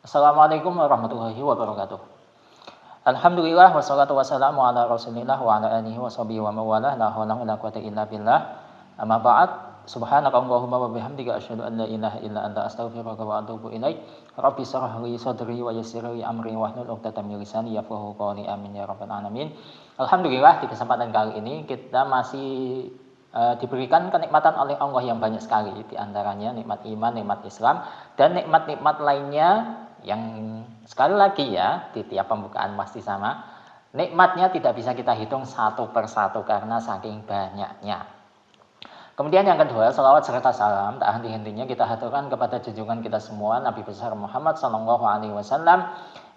Assalamualaikum warahmatullahi wabarakatuh. Alhamdulillah wassalatu wassalamu ala Rasulillah wa ala alihi washabihi wa mawalah la haula wala quwwata illa billah. Amma ba'd. Subhanakallahumma wa bihamdika asyhadu an la ilaha illa anta astaghfiruka wa atubu ilaik. Rabbi shrah li sadri wa yassir li amri wahlul 'uqdatam min lisani yafqahu qawli. Amin ya rabbal alamin. Alhamdulillah di kesempatan kali ini kita masih diberikan kenikmatan oleh Allah yang banyak sekali, di antaranya nikmat iman, nikmat Islam, dan nikmat-nikmat lainnya yang sekali lagi ya di tiap pembukaan pasti sama. Nikmatnya tidak bisa kita hitung satu persatu karena saking banyaknya. Kemudian yang kedua, salawat serta salam tak henti-hentinya kita haturkan kepada junjungan kita semua Nabi besar Muhammad SAW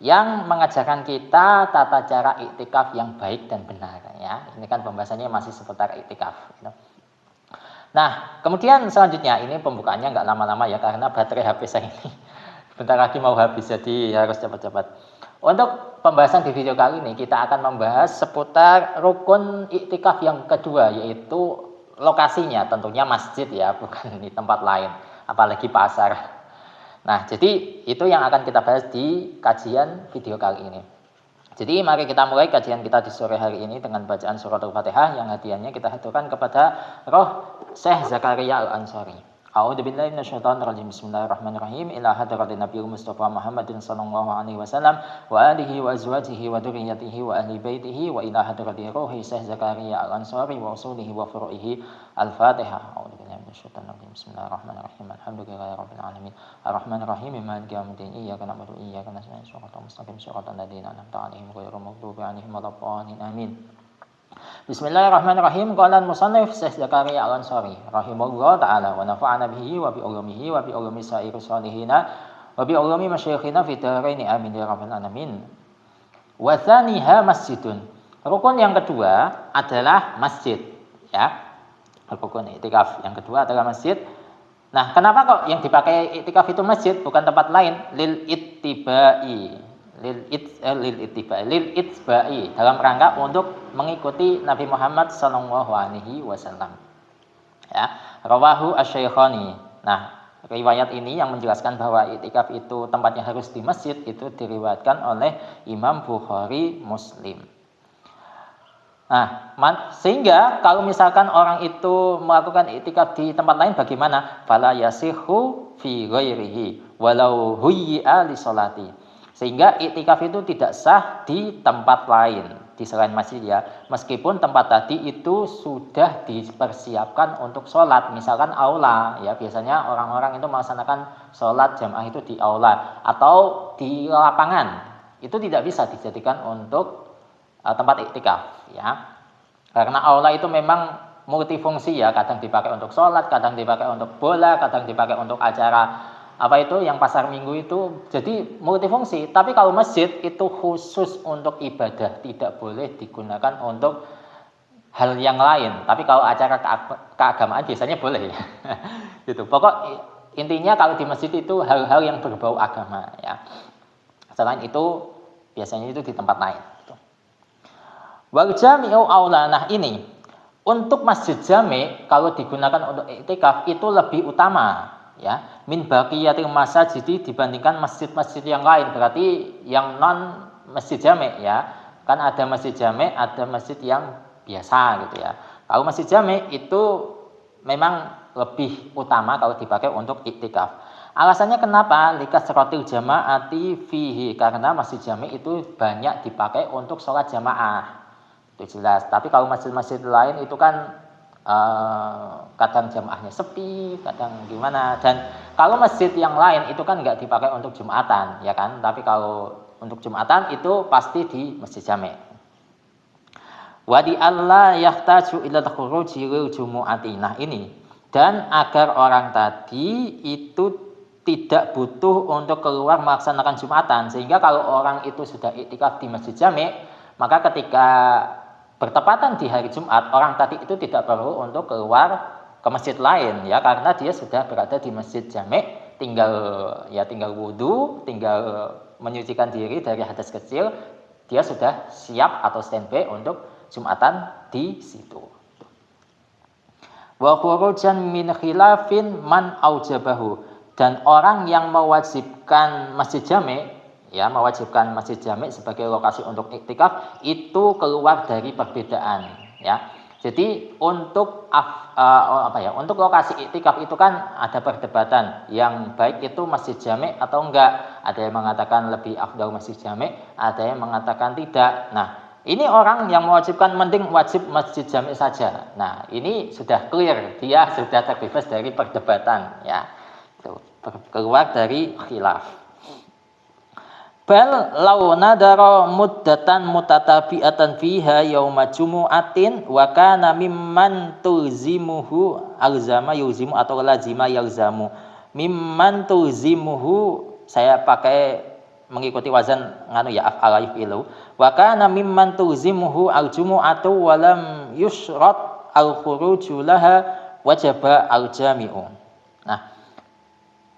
yang mengajarkan kita tata cara iktikaf yang baik dan benar ya. Ini kan pembahasannya masih seputar iktikaf gitu. Nah, kemudian selanjutnya ini pembukaannya nggak lama-lama ya karena baterai HP saya ini bentar lagi mau habis, jadi harus cepat-cepat. Untuk pembahasan di video kali ini kita akan membahas seputar rukun iktikaf yang kedua, yaitu lokasinya tentunya masjid ya, bukan di tempat lain, apalagi pasar. Nah, jadi itu yang akan kita bahas di kajian video kali ini. Jadi mari kita mulai kajian kita di sore hari ini dengan bacaan surat Al-Fatihah yang hadiahnya kita haturkan kepada Roh Syekh Zakaria Al-Ansari. A'udzubillahi minasyaitonir rajim. Bismillahirrahmanirrahim. Ila hadratin Nabiyil Mustafa Muhammadin sallallahu alaihi wasallam wa alihi wa azwajihi wa dzurriyyatihi wa ahli baitihi wa ila hadrati ruhi Syekh Zakaria Al-Ansari wa usulihi wa furu'ihi. Al-Fatihah. A'udzubillahi minasyaitonir rajim. Bismillahirrahmanirrahim. Alhamdulillahirabbil alamin. Arrahmanirrahim. Maliki yaumiddin. Iyyaka na'budu wa iyyaka nasta'in. Shiratal mustaqim. Shiratal ladzina an'amta 'alaihim ghairil maghdubi 'alaihim waladdallin. Amin. Bismillahirrahmanirrahim. Qala al-musannif Syekh Zakaria Al-Ansari rahimahullah taala wa nafa'ana bihi wa bi ulumihi wa bi ulumi sa'ir salihina wa bi ulumi masyayikhina fi dharain amin ya rabbal alamin. Wa tsaniha masjidun. Rukun yang kedua adalah masjid ya. Rukun iktikaf yang kedua adalah masjid. Nah, kenapa kok yang dipakai iktikaf itu masjid bukan tempat lain? Lil ittibai dalam rangka untuk mengikuti Nabi Muhammad sallallahu alaihi wasallam. Ya, rawahu asy-Syaikhani. Nah, riwayat ini yang menjelaskan bahwa iktikaf itu tempatnya harus di masjid itu diriwayatkan oleh Imam Bukhari, Muslim. Nah, sehingga kalau misalkan orang itu melakukan iktikaf di tempat lain bagaimana? Fala yasihu fi ghairihi walau huyya li sholati. Sehingga iktikaf itu tidak sah di tempat lain, di selain masjid ya. Meskipun tempat tadi itu sudah dipersiapkan untuk sholat, misalkan aula ya. Biasanya orang-orang itu melaksanakan sholat jamaah itu di aula atau di lapangan. Itu tidak bisa dijadikan untuk tempat iktikaf ya. Karena aula itu memang multifungsi ya. Kadang dipakai untuk sholat, kadang dipakai untuk bola, kadang dipakai untuk acara apa itu yang pasar minggu itu, jadi multifungsi. Tapi kalau masjid itu khusus untuk ibadah, tidak boleh digunakan untuk hal yang lain. Tapi kalau acara keagamaan biasanya boleh ya. Gitu. Pokok intinya kalau di masjid itu hal-hal yang berbau agama ya. Selain itu biasanya itu di tempat lain. Wal jami'u aula. Nah, ini untuk masjid jami' kalau digunakan untuk iktikaf itu lebih utama ya, min baqiyatil masajid dibandingkan masjid-masjid yang lain. Berarti yang non masjid jami' ya. Kan ada masjid jami', ada masjid yang biasa gitu ya. Kalau masjid jami' itu memang lebih utama kalau dipakai untuk iktikaf. Alasannya kenapa? Likasratil jama'ati fihi, karena masjid jami' itu banyak dipakai untuk sholat jamaah. Itu jelas. Tapi kalau masjid-masjid lain itu kan kadang jamaahnya sepi, kadang gimana. Dan kalau masjid yang lain itu kan nggak dipakai untuk jumatan ya kan, tapi kalau untuk jumatan itu pasti di masjid jami'. Wa di alla yahtaju ila khuruji lil jumu'ati. Nah, ini dan agar orang tadi itu tidak butuh untuk keluar melaksanakan jumatan, sehingga kalau orang itu sudah iktikaf di masjid jami', maka ketika bertepatan di hari Jumat, orang tadi itu tidak perlu untuk keluar ke masjid lain ya, karena dia sudah berada di masjid jami', tinggal wudu, tinggal menyucikan diri dari hadas kecil, dia sudah siap atau standby untuk Jumatan di situ. Wa khurujan min khilafin man aujabahu, Dan orang yang mewajibkan masjid jami', ya, mewajibkan masjid jami' sebagai lokasi untuk iktikaf itu keluar dari perbedaan, ya. Jadi untuk untuk lokasi iktikaf itu kan ada perdebatan, yang baik itu masjid jami' atau enggak. Ada yang mengatakan lebih afdal masjid jami', ada yang mengatakan tidak. Nah, ini orang yang mewajibkan mending wajib masjid jami' saja. Nah, ini sudah clear, dia sudah terbebas dari perdebatan, ya. Keluar dari khilaf. Bal law nadara muddatan mutatabi'atan fiha yauma jumu'atin wa kana mimman tulzimuhu alzama yulzimu atau lazima yalzamu. Mimman tulzimuhu, saya pakai mengikuti wazan nganu ya, af'ala yuf'ilu. Wa kana mimman tulzimuhu aljumu'atu wa lam yusyrat al-khuruju laha wajaba al-jami'u. Nah,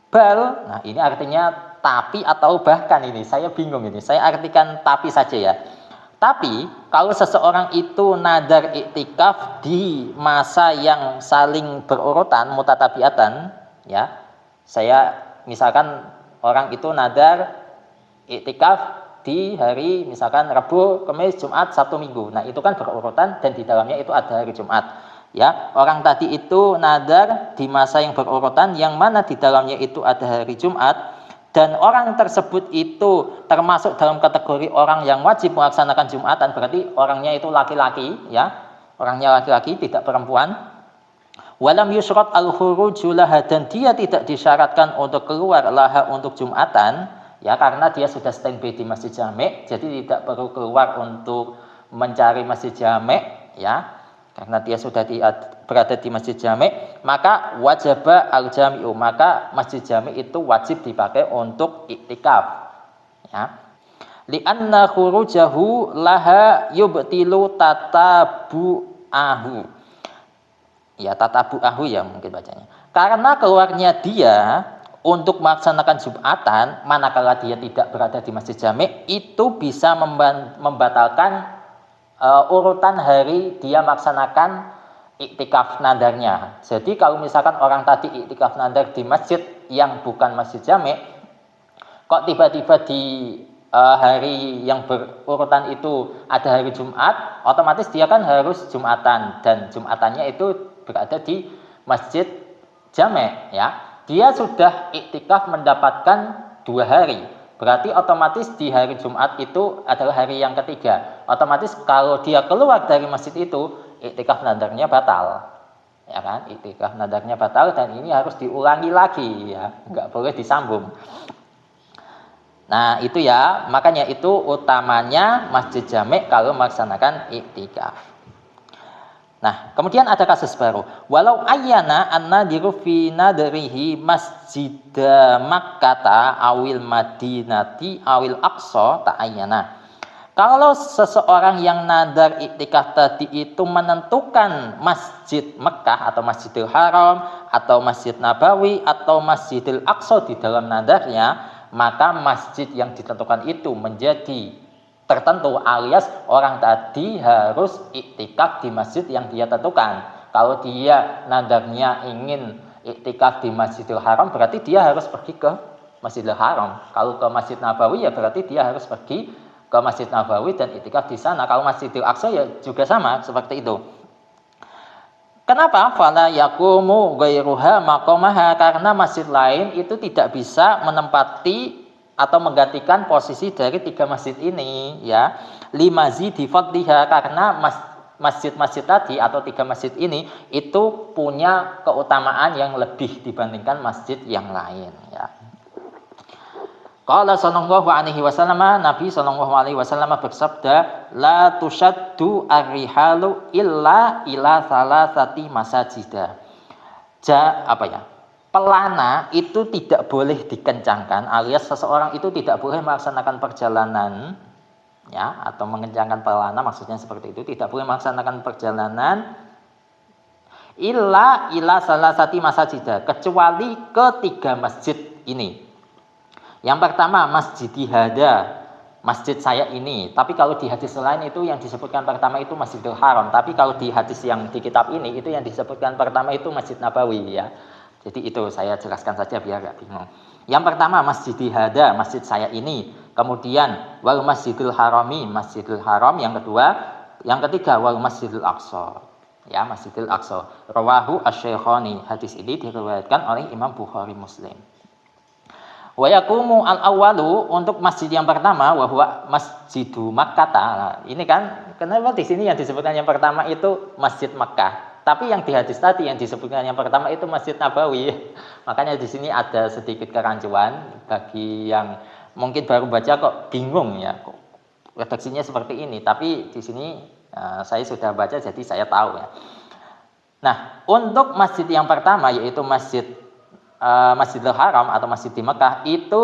bal, nah ini artinya tapi atau bahkan, ini saya bingung, ini saya artikan tapi saja ya. Tapi kalau seseorang itu nadar iktikaf di masa yang saling berurutan mutatabiatan, ya, saya misalkan orang itu nadar iktikaf di hari misalkan Rabu, Kamis, Jumat, Sabtu, Minggu. Nah itu kan berurutan dan di dalamnya itu ada hari Jumat. Ya, orang tadi itu nadar di masa yang berurutan yang mana di dalamnya itu ada hari Jumat, dan orang tersebut itu termasuk dalam kategori orang yang wajib melaksanakan Jumatan, berarti orangnya itu laki-laki, ya. Orangnya laki-laki, tidak perempuan. Walam yusyrat al-khuruju laha, dan dia tidak disyaratkan untuk keluar laha untuk Jumatan, ya, karena dia sudah standby di masjid jami', jadi tidak perlu keluar untuk mencari masjid jami', ya. Karena dia sudah berada di masjid jami', maka wajaba al-jami'u, maka masjid jami' itu wajib dipakai untuk iktikaf, ya. Li'anna khurujahu laha yubtilu tatabu'ahu. Ya, tatabu'ahu ya mungkin bacanya. Karena keluarnya dia untuk melaksanakan Jumatan manakala dia tidak berada di masjid jami', itu bisa membatalkan urutan hari dia melaksanakan iktikaf nadarnya. Jadi kalau misalkan orang tadi iktikaf nadar di masjid yang bukan masjid jami', kok tiba-tiba di hari yang berurutan itu ada hari Jumat, otomatis dia kan harus Jumatan, dan Jumatannya itu berada di masjid jami', ya. Dia sudah iktikaf mendapatkan 2 hari. Berarti otomatis di hari Jumat itu adalah hari yang ketiga. Otomatis kalau dia keluar dari masjid itu, iktikaf nadarnya batal. Ya kan? Iktikaf nadarnya batal, dan ini harus diulangi lagi, ya. Enggak boleh disambung. Nah, itu ya, makanya itu utamanya masjid jami' kalau melaksanakan iktikaf. Nah, kemudian ada kasus baru. Walau ayyana an-nadiru fi nadrihi masjida Makkata awil Madinati awil Aqsa ta'ayyana. Kalau seseorang yang nadar iktikaf tadi itu menentukan masjid Mekah atau Masjidil Haram atau Masjid Nabawi atau Masjidil Aqsa di dalam nadarnya, maka masjid yang ditentukan itu menjadi tertentu, alias orang tadi harus iktikaf di masjid yang dia tentukan. Kalau dia nadarnya ingin iktikaf di Masjidil Haram, berarti dia harus pergi ke Masjidil Haram. Kalau ke Masjid Nabawi, ya berarti dia harus pergi ke Masjid Nabawi dan iktikaf di sana. Kalau Masjidil Aqsa ya juga sama seperti itu. Kenapa? Fala yaqumu ghairuha maqamaha, karena masjid lain itu tidak bisa menempati atau menggantikan posisi dari 3 masjid ini, ya. Limazidi fadliha, karena masjid-masjid tadi atau 3 masjid ini itu punya keutamaan yang lebih dibandingkan masjid yang lain, ya. Qala sallallahu alaihi wasallam, Nabi sallallahu alaihi wasallam bersabda, la tushaddu ar-rihalu illa ila salasati masajida. Pelana itu tidak boleh dikencangkan, alias seseorang itu tidak boleh melaksanakan perjalanan, ya, atau mengencangkan pelana, maksudnya seperti itu, tidak boleh melaksanakan perjalanan illa salasati masajida, kecuali ke 3 masjid ini. Yang pertama Masjid Hada, masjid saya ini. Tapi kalau di hadis lain itu yang disebutkan pertama itu Masjidil Haram, tapi kalau di hadis yang di kitab ini itu yang disebutkan pertama itu Masjid Nabawi, ya. Jadi itu saya jelaskan saja biar nggak bingung. Yang pertama Masjidi Hada, masjid saya ini. Kemudian wal Masjidil Harami, Masjidil Haram. Yang kedua, yang ketiga wal Masjidil Aqsa. Ya, Masjidil Aqsa. Rawahu asy-Syaikhani. Hadis ini diriwayatkan oleh Imam Bukhari Muslim. Wa yaqumu al-awwalu, untuk masjid yang pertama wa huwa Masjidu Makkah. Nah, ini kan kenapa di sini yang disebutkan yang pertama itu Masjid Makkah. Tapi yang di hadis tadi yang disebutkan yang pertama itu Masjid Nabawi. Makanya di sini ada sedikit kerancuan bagi yang mungkin baru baca kok bingung ya, kok redaksinya seperti ini. Tapi di sini saya sudah baca jadi saya tahu ya. Nah, untuk masjid yang pertama yaitu Masjidil Haram atau Masjid di Mekah itu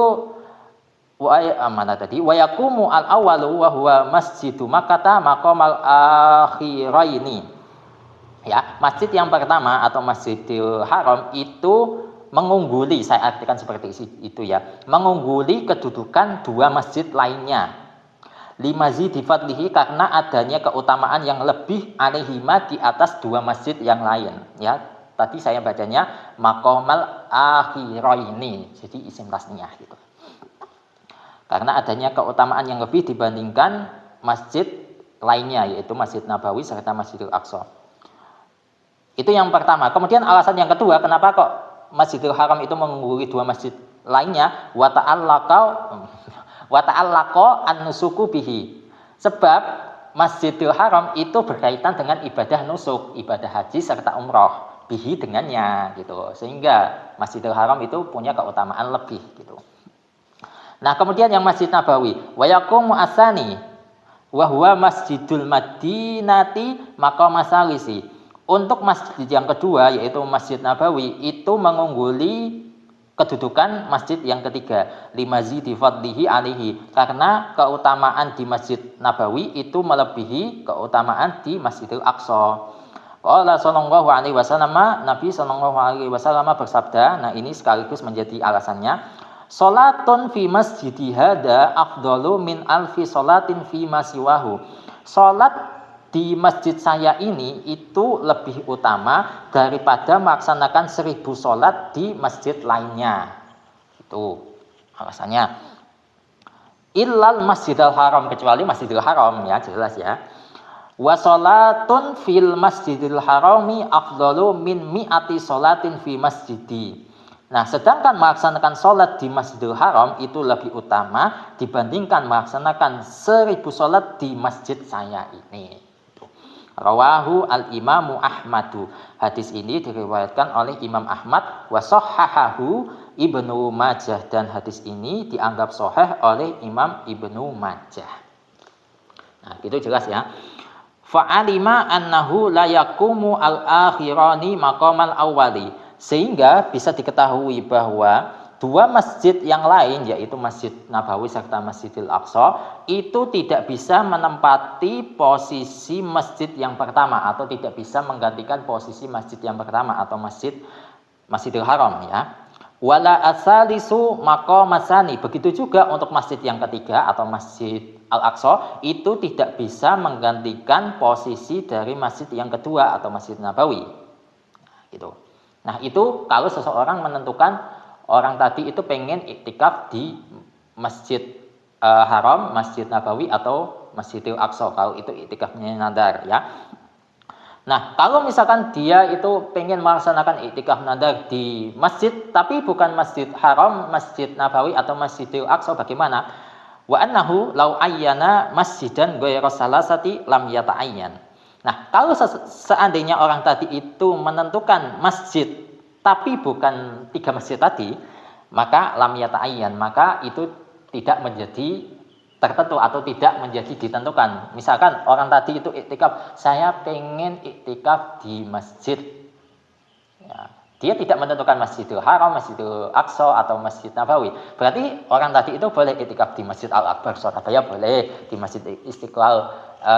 mana tadi? Wa yaqumu al-awwalu wa huwa Masjidu Makkah maqamal akhiraini. Ya, masjid yang pertama atau Masjidil Haram itu mengungguli, saya artikan seperti itu ya, mengungguli kedudukan dua masjid lainnya. Limazidi fadlihi, karena adanya keutamaan yang lebih alaihima di atas dua masjid yang lain. Ya, tadi saya bacanya maqamal akhiraini, jadi isim tasniyah gitu. Karena adanya keutamaan yang lebih dibandingkan masjid lainnya, yaitu Masjid Nabawi serta Masjidil Aqsa. Itu yang pertama. Kemudian alasan yang kedua, kenapa kok Masjidil Haram itu mengungguli dua masjid lainnya? Wa ta'allaqa an-nusuku bihi. Sebab Masjidil Haram itu berkaitan dengan ibadah nusuk, ibadah haji serta umroh, bihi dengannya gitu. Sehingga Masjidil Haram itu punya keutamaan lebih gitu. Nah, kemudian yang Masjid Nabawi, wa yaqumu asani wa huwa Masjidul Madinati maqam masalisi. Untuk masjid yang kedua yaitu Masjid Nabawi itu mengungguli kedudukan masjid yang ketiga, limazidi fadlihi alihi, karena keutamaan di Masjid Nabawi itu melebihi keutamaan di Masjidil Aqsa. Qala sallallahu alaihi wasallam, Nabi sallallahu alaihi wasallam bersabda, nah ini sekaligus menjadi alasannya, salatun fi masjidi hada afdalu min alfi salatin fi masiwahu. Salat di masjid saya ini itu lebih utama daripada melaksanakan 1000 sholat di masjid lainnya. Itu alasannya. Illal Masjidil Haram, kecuali Masjidil Haram ya, jelas ya. Wa sholatun fil Masjidil Harami afdalu min mi'ati sholatin fi masjidi. Nah, sedangkan melaksanakan sholat di Masjidil Haram itu lebih utama dibandingkan melaksanakan 1000 sholat di masjid saya ini. Rawahu al-Imamu Ahmadu. Hadis ini diriwayatkan oleh Imam Ahmad wa sahhahahu Ibnu Majah, dan hadis ini dianggap sahih oleh Imam Ibnu Majah. Nah, itu jelas ya. Fa'alima annahu la yaqumu al-akhirani maqamal awwali. Sehingga bisa diketahui bahwa dua masjid yang lain yaitu Masjid Nabawi serta Masjidil Aqsa itu tidak bisa menempati posisi masjid yang pertama atau tidak bisa menggantikan posisi masjid yang pertama atau Masjidil Haram ya. Wala asalisu maqamasani, begitu juga untuk masjid yang ketiga atau Masjid Al-Aqsa itu tidak bisa menggantikan posisi dari masjid yang kedua atau Masjid Nabawi. Gitu. Nah, itu kalau seseorang menentukan orang tadi itu pengen iktikaf di Masjid Haram, Masjid Nabawi atau Masjidil Aqsa, kalau itu iktikafnya nadar ya. Nah, kalau misalkan dia itu pengen melaksanakan iktikaf nadar di masjid tapi bukan Masjid Haram, Masjid Nabawi atau Masjidil Aqsa, bagaimana? Wa annahu law ayyana masjidan ghairu salasati lam yata'ayyan. Nah, kalau seandainya orang tadi itu menentukan masjid tapi bukan 3 masjid tadi, maka lam yata'ayyan, maka itu tidak menjadi tertentu atau tidak menjadi ditentukan. Misalkan orang tadi itu iktikaf, saya pengen iktikaf di masjid ya, dia tidak menentukan Masjidil Haram, Masjidil Aqsa atau Masjid Nabawi. Berarti orang tadi itu boleh iktikaf di Masjid Al-Akbar Surabaya boleh, di Masjid Istiqlal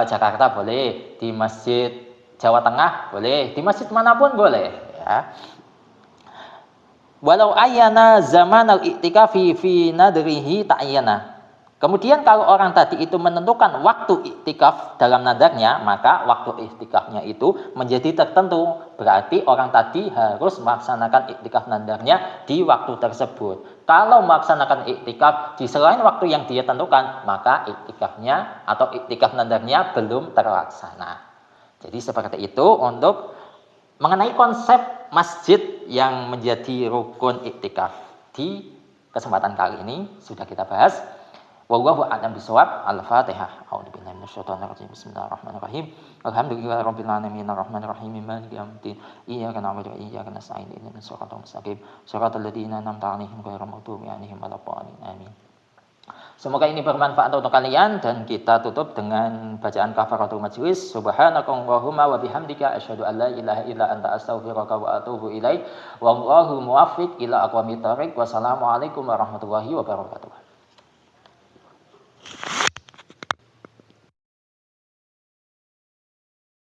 Jakarta boleh, di Masjid Jawa Tengah boleh, di masjid manapun boleh ya. Walau ayyana zaman al-i'tikafi fi nadrihi ta'ayyana. Kemudian kalau orang tadi itu menentukan waktu iktikaf dalam nadarnya, maka waktu iktikafnya itu menjadi tertentu. Berarti orang tadi harus melaksanakan iktikaf nadarnya di waktu tersebut. Kalau melaksanakan iktikaf di selain waktu yang dia tentukan, maka iktikafnya atau iktikaf nadarnya belum terlaksana. Jadi seperti itu untuk mengenai konsep masjid yang menjadi rukun iktikaf. Di kesempatan kali ini sudah kita bahas. Wallahu a'lam bishawab. Al-Fatihah. A'udzubillahi minasyaitonir rajim. Bismillahirrahmanirrahim. Alhamdulillahirabbil alamin arrahmanir rahim maliki yaumiddin. Iyyaka na'budu wa iyyaka nasta'in. Ihdinas siratal mustaqim. Shiratal ladzina an'amta 'alaihim ghairil maghdubi 'alaihim waladdallin. Amin. Semoga ini bermanfaat untuk kalian dan kita tutup dengan bacaan kafaratul majlis. Subhanakallahumma wa bihamdika asyhadu an la ilaha illa anta astaghfiruka wa atubu ilaik. Wallahu muwaffiq ila aqwamit thoriq. Wassalamualaikum warahmatullahi wabarakatuh.